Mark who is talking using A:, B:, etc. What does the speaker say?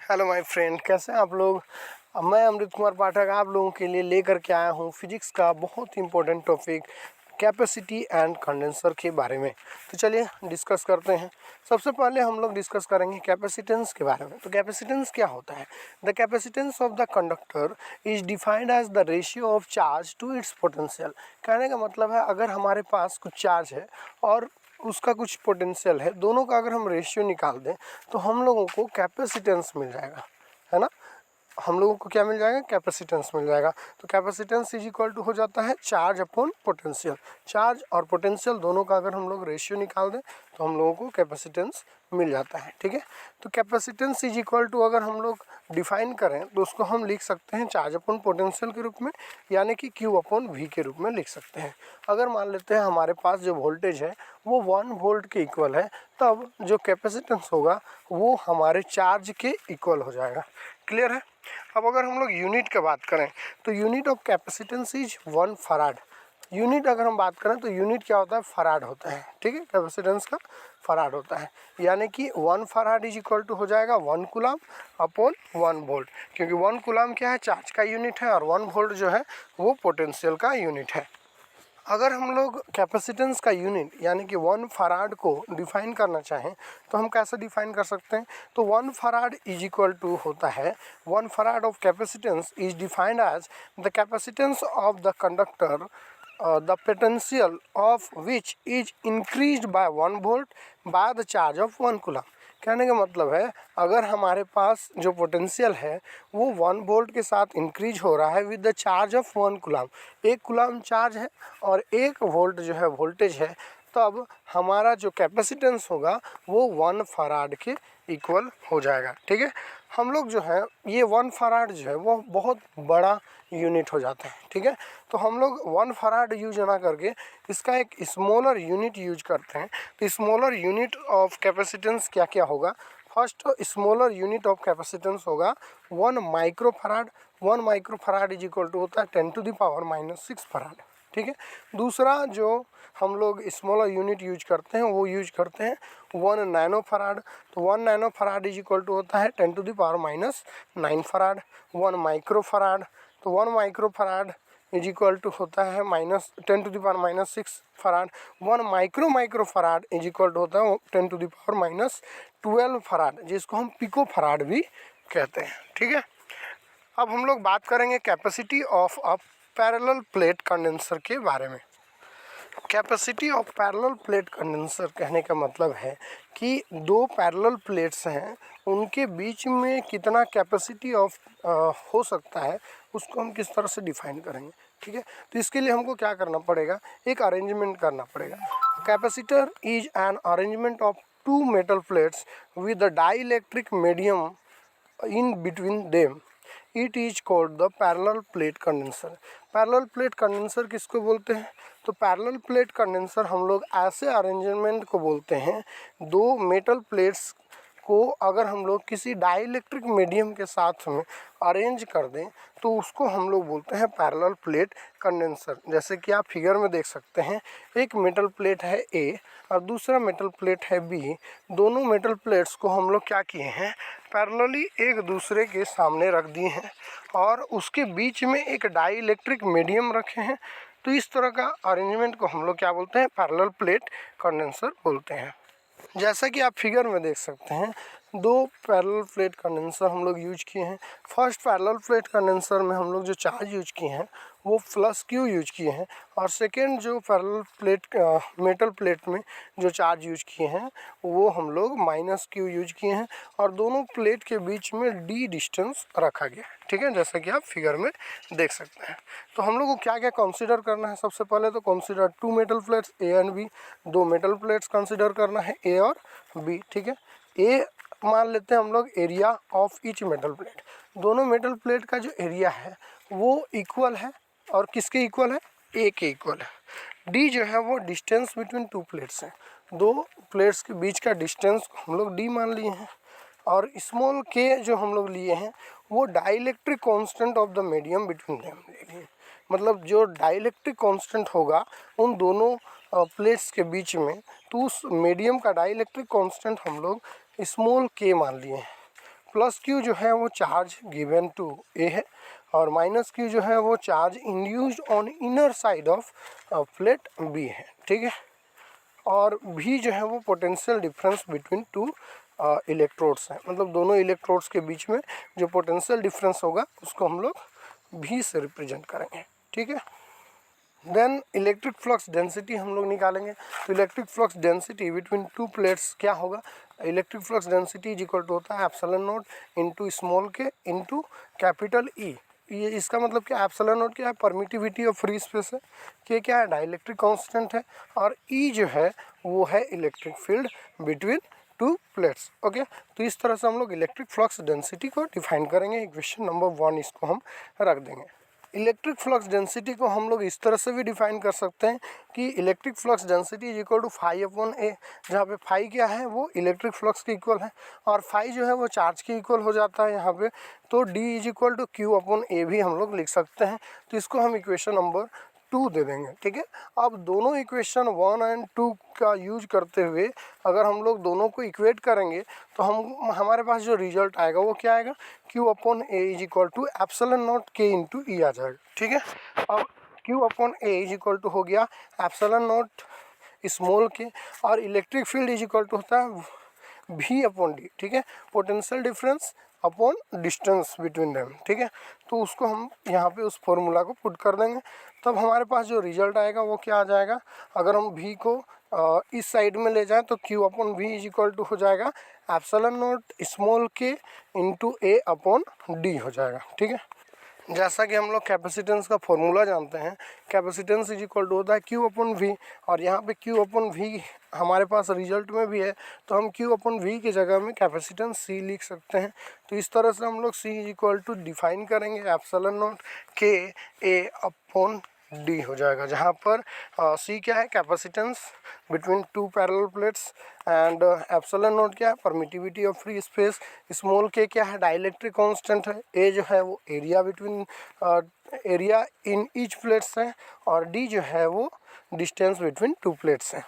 A: Hello my friend, कैसे हैं आप लोग। मैं अमृत कुमार पाठक आप लोगों के लिए लेकर के आया हूं फिजिक्स का बहुत ही important topic capacity and condenser के बारे में। तो चलिए डिस्कस करते हैं। सबसे पहले हम लोग डिस्कस करेंगे कैपेसिटेंस के बारे में। तो कैपेसिटेंस क्या होता है। The capacitance of the conductor is defined as the ratio of charge to its potential. कहने का मतलब है, अगर हमारे पास कुछ चार्ज है और उसका कुछ पोटेंशियल है, दोनों का अगर हम रेशियो निकाल दें तो हम लोगों को कैपेसिटेंस मिल जाएगा, है ना। हम लोगों को क्या मिल जाएगा, कैपेसिटेंस मिल जाएगा। तो कैपेसिटेंस इज इक्वल टू हो जाता है चार्ज अपॉन पोटेंशियल। चार्ज और पोटेंशियल दोनों का अगर हम लोग रेशियो निकाल दें तो हम लोगों को कैपेसिटेंस मिल जाता है। ठीक है, तो कैपेसिटेंस इज इक्वल टू अगर हम लोग डिफाइन करें तो उसको हम लिख सकते हैं चार्ज अपॉन पोटेंशियल के रूप में, यानी कि क्यू अपॉन वी के रूप में लिख सकते हैं। अगर मान लेते हैं हमारे पास जो वोल्टेज है वो 1 वोल्ट के इक्वल है, तब जो कैपेसिटेंस होगा वो हमारे चार्ज के इक्वल हो जाएगा। क्लियर है। अब अगर हम लोग यूनिट की बात करें तो unit of capacitance is 1 farad. Unit अगर हम बात करें तो यूनिट क्या होता है, फराड होता है। ठीक है, कैपेसिटेंस का फराड होता है, यानी कि 1 फराड इज इक्वल टू हो जाएगा 1 कूलम अपॉन 1 वोल्ट, क्योंकि 1 कूलम क्या है, चार्ज का यूनिट है और 1 वोल्ट जो है वो पोटेंशियल का यूनिट है। अगर हम लोग कैपेसिटेंस का यूनिट यानी कि 1 फराड को डिफाइन करना चाहें तो हम कैसे डिफाइन कर सकते हैं। तो 1 फराड इज इक्वल टू होता है 1 farad of capacitance is defined as the capacitance of the conductor the potential of which is increased by 1 volt by the charge of 1 coulomb. कहने का मतलब है, अगर हमारे पास जो पोटेंशियल है वो 1 वोल्ट के साथ इंक्रीज हो रहा है with the charge of 1 coulomb, 1 coulomb charge है और 1 वोल्ट जो है वोल्टेज है, तब हमारा जो कैपेसिटेंस होगा वो 1 फराड के इक्वल हो जाएगा। ठीक है, हम लोग जो है ये 1 फराड जो है वो बहुत बड़ा यूनिट हो जाता है। ठीक है, तो हम लोग 1 फराड यूज ना करके इसका एक स्मॉलर यूनिट यूज करते हैं। तो स्मॉलर यूनिट ऑफ कैपेसिटेंस क्या क्या होगा। First smaller unit of capacitance होगा 1 micro farad. 1 micro farad is equal to होता है 10⁻⁻6 फराड। ठीक है, दूसरा जो हम लोग स्मॉलर यूनिट यूज करते हैं वो यूज करते हैं 1 नैनो फराड। तो 1 nano farad is equal to होता है 10⁻⁹ फराड। 1 माइक्रो फराड, तो 1 micro farad is equal to होता है -10⁻⁻6 farad. 1 micro farad is equal to होता है 10⁻12 फराड, जिसको हम पिको फराड भी कहते हैं। ठीक है, अब हम लोग बात करेंगे capacity of a parallel plate condenser के बारे में। Capacity of parallel plate condenser कहने का मतलब है कि दो पैरेलल प्लेट्स हैं, उनके बीच में कितना कैपेसिटी ऑफ हो सकता है, उसको हम किस तरह से डिफाइन करेंगे। ठीक है, तो इसके लिए हमको क्या करना पड़ेगा, एक अरेंजमेंट करना पड़ेगा। Capacitor is an arrangement of 2 metal plates with the dielectric medium in between them. It is called the parallel plate condenser. Parallel plate condenser किसको बोलते हैं, तो पैरेलल प्लेट कंडेंसर हम लोग ऐसे अरेंजमेंट को बोलते हैं, दो मेटल प्लेट्स को अगर हम लोग किसी डाइलेक्ट्रिक मीडियम के साथ में अरेंज कर दें तो उसको हम लोग बोलते हैं पैरेलल प्लेट कंडेंसर। जैसे कि आप फिगर में देख सकते हैं, एक मेटल प्लेट है ए और दूसरा मेटल प्लेट है बी। दोनों मेटल प्लेट्स को हम लोग क्या किए हैं, पैरेलली एक दूसरे के सामने रख दिए हैं और उसके बीच में एक डाइलेक्ट्रिक मीडियम रखे हैं। तो इस तरह का अरेंजमेंट को हम लोग क्या बोलते हैं, पैरेलल प्लेट कंडेंसर बोलते हैं। जैसा कि आप फिगर में देख सकते हैं, दो पैरेलल प्लेट कंडेंसर हम लोग यूज किए हैं। फर्स्ट पैरेलल प्लेट कंडेंसर में हम लोग जो चार्ज यूज किए हैं वो +Q यूज किए हैं, और सेकेंड जो पैरेलल प्लेट मेटल प्लेट में जो चार्ज यूज किए हैं वो हम लोग -Q यूज किए हैं, और दोनों प्लेट के बीच में D डिस्टेंस रखा गया। ठीक है, जैसा कि आप फिगर में देख सकते हैं। तो हम लोग को क्या क्या कंसीडर करना है, सबसे पहले तो consider 2 metal plates A and B। दो मेटल प्लेट्स कंसीडर करना है A और B। ठीक है, A मान लेते हैं हम लोग area of each metal plate. दोनों मेटल प्लेट का जो एरिया है वो इक्वल है, और किसके इक्वल है, ए के इक्वल है। डी जो है वो डिस्टेंस बिटवीन 2 प्लेट्स है, दो प्लेट्स के बीच का डिस्टेंस हम लोग डी मान लिए हैं, और स्मॉल के जो हम लोग लिए हैं वो dielectric constant of the medium between them ले लिए। मतलब जो डाइलेक्ट्रिक कांस्टेंट होगा उन दोनों प्लेट्स के बीच में, तो उस मीडियम का डाइलेक्ट्रिक कांस्टेंट हम लोग स्मॉल के मान लिए हैं। प्लस क्यू जो है वो चार्ज गिवन टू ए है, और माइनस क्यू जो है वो charge induced on inner side of plate B है, ठीक है। और भी जो है वो potential difference between two electrodes हैं, मतलब दोनों इलेक्ट्रोड्स के बीच में जो पोटेंशियल डिफरेंस होगा उसको हम लोग भी से रिप्रेजेंट करेंगे, ठीक है। देन इलेक्ट्रिक फ्लक्स डेंसिटी हम लोग निकालेंगे। तो electric flux density between two plates क्या होगा, electric flux density is equal to होता है epsilon naught into small k into capital E. ये इसका मतलब क्या, एप्सिलॉन नॉट क्या है, परमिटिविटी ऑफ फ्री स्पेस है, के क्या है, डाइलेक्ट्रिक कांस्टेंट है, और ई जो है वो है electric field between two plates. Okay, तो इस तरह से हम लोग इलेक्ट्रिक फ्लक्स डेंसिटी को डिफाइन करेंगे। इक्वेशन नंबर 1 इसको हम रख देंगे। इलेक्ट्रिक फ्लक्स डेंसिटी को हम लोग इस तरह से भी डिफाइन कर सकते हैं कि electric flux density is equal to phi upon A, जहाँ पे फाई क्या है वो इलेक्ट्रिक फ्लक्स के इक्वल है, और फाई जो है वो चार्ज के इक्वल हो जाता है यहाँ पे। तो D is equal to Q upon A भी हम लोग लिख सकते हैं। तो इसको हम इक्वेशन नंबर 2 दे देंगे, ठीक है। अब दोनों इक्वेशन 1 एंड 2 का यूज करते हुए अगर हम लोग दोनों को इक्वेट करेंगे तो हमारे पास जो रिजल्ट आएगा वो क्या आएगा, Q upon A is equal to epsilon naught k into E आ जाएगा, ठीक है। अब Q upon A is equal to हो गया एप्सिलॉन नॉट स्मॉल के, और electric field is equal to होता है V अपॉन डी, ठीक है, potential difference upon distance between them, ठीक है। तो उसको हम यहाँ पे उस फॉर्मूला को पुट कर देंगे, तब हमारे पास जो रिजल्ट आएगा वो क्या आ जाएगा, अगर हम V को इस साइड में ले जाएं तो Q upon V is equal to हो जाएगा epsilon naught small k into A upon D हो जाएगा, ठीक है। जैसा कि हम लोग कैपेसिटेंस का फॉर्मूला जानते हैं, कैपेसिटेंस इज इक्वल टू होता है Q अपॉन V, और यहाँ पे Q अपॉन V हमारे पास रिजल्ट में भी है, तो हम Q अपॉन V की जगह में कैपेसिटेंस C लिख सकते हैं। तो इस तरह से हम लोग C is equal to define करेंगे epsilon naught k A upon D हो जाएगा, जहाँ पर C क्या है, capacitance between two parallel plates, and epsilon not क्या है, permittivity of free space, small के क्या है, डाइलेक्ट्रिक कांस्टेंट है, ए जो है वो area between area in each plates है, और डी जो है वो डिस्टेंस बिटवीन टू प्लेट्स है।